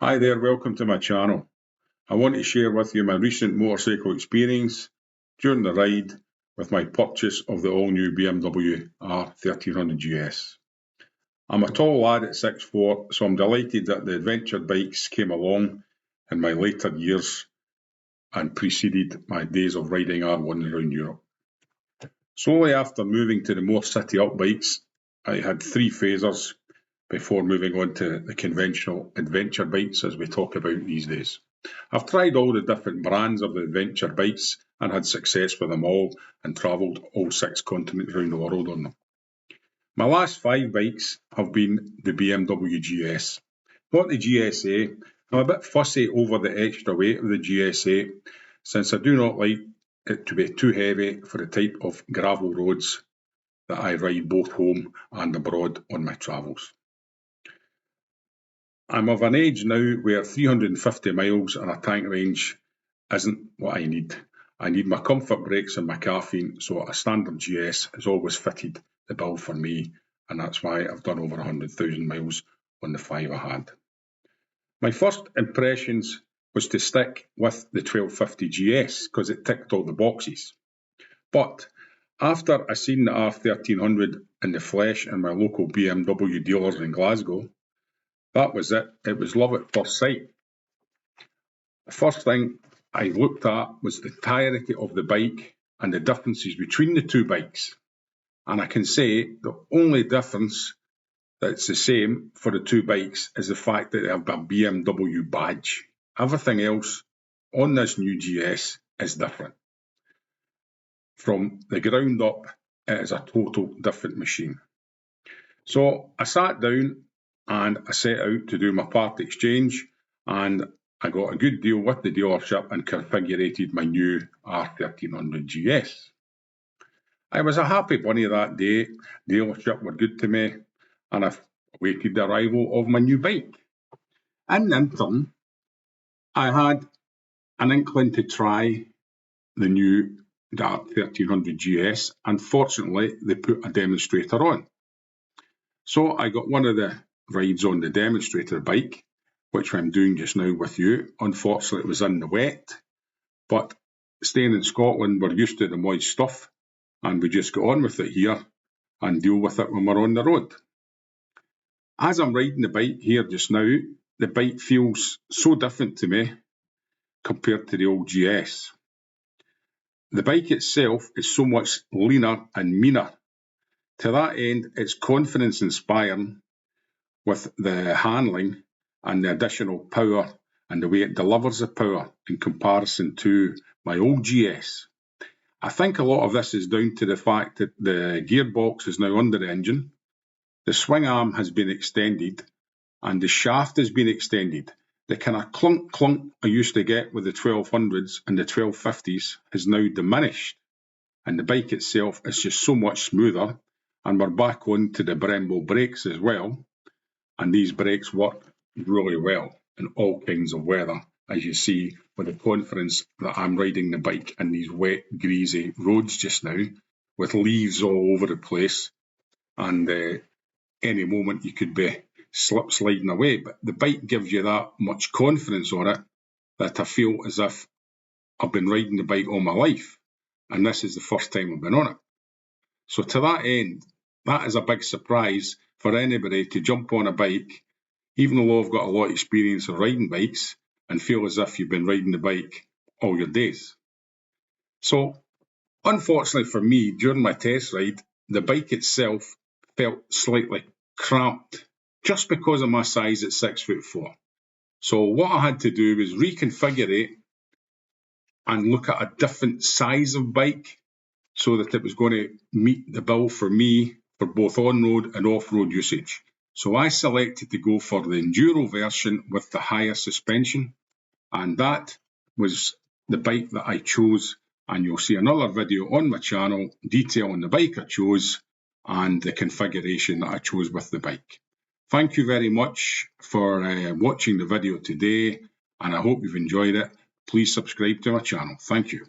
Hi there, welcome to my channel. I want to share with you my recent motorcycle experience during the ride with my purchase of the all-new BMW R1300 GS. I'm a tall lad at 6'4", so I'm delighted that the adventure bikes came along in my later years and preceded my days of riding R1 around Europe. Slowly after moving to the more city-up bikes, I had 3 phasers before moving on to the conventional adventure bikes as we talk about these days. I've tried all the different brands of the adventure bikes and had success with them all and travelled all 6 continents around the world on them. My last 5 bikes have been the BMW GS. Not the GSA. I'm a bit fussy over the extra weight of the GSA since I do not like it to be too heavy for the type of gravel roads that I ride both home and abroad on my travels. I'm of an age now where 350 miles and a tank range isn't what I need. I need my comfort brakes and my caffeine, so a standard GS has always fitted the bill for me, and that's why I've done over 100,000 miles on the 5 I had. My first impressions was to stick with the 1250 GS because it ticked all the boxes. But after I seen the R1300 in the flesh in my local BMW dealers in Glasgow, that was it. It was love at first sight. The first thing I looked at was the entirety of the bike and the differences between the 2 bikes. And I can say the only difference that's the same for the 2 bikes is the fact that they have a BMW badge. Everything else on this new GS is different. From the ground up, it is a total different machine. So I sat down and I set out to do my part exchange, and I got a good deal with the dealership and configured my new R1300 GS. I was a happy bunny that day. The dealership were good to me, and I awaited the arrival of my new bike. In the interim, I had an inkling to try the new R1300 GS, and fortunately they put a demonstrator on. So I got one of the rides on the demonstrator bike, which I'm doing just now with you. Unfortunately, it was in the wet, but staying in Scotland, we're used to the moist stuff, and we just go on with it here and deal with it when we're on the road. As I'm riding the bike here just now, the bike feels so different to me compared to the old GS. The bike itself is so much leaner and meaner. To that end, it's confidence inspiring with the handling and the additional power and the way it delivers the power in comparison to my old GS. I think a lot of this is down to the fact that the gearbox is now under the engine, the swing arm has been extended, and the shaft has been extended. The kind of clunk clunk I used to get with the 1200s and the 1250s has now diminished, and the bike itself is just so much smoother, and we're back on to the Brembo brakes as well, and these brakes work really well in all kinds of weather, as you see with the confidence that I'm riding the bike in these wet, greasy roads just now, with leaves all over the place, and any moment you could be slip sliding away. But the bike gives you that much confidence on it that I feel as if I've been riding the bike all my life, and this is the first time I've been on it. So to that end, that is a big surprise for anybody to jump on a bike, even though I've got a lot of experience of riding bikes, and feel as if you've been riding the bike all your days. So, unfortunately for me, during my test ride, the bike itself felt slightly cramped, just because of my size at 6'4". So what I had to do was reconfigure it and look at a different size of bike so that it was going to meet the bill for me for both on-road and off-road usage. So I selected to go for the enduro version with the higher suspension, and that was the bike that I chose, and you'll see another video on my channel detailing the bike I chose and the configuration that I chose with the bike. Thank you very much for watching the video today, and I hope you've enjoyed it. Please subscribe to my channel. Thank you.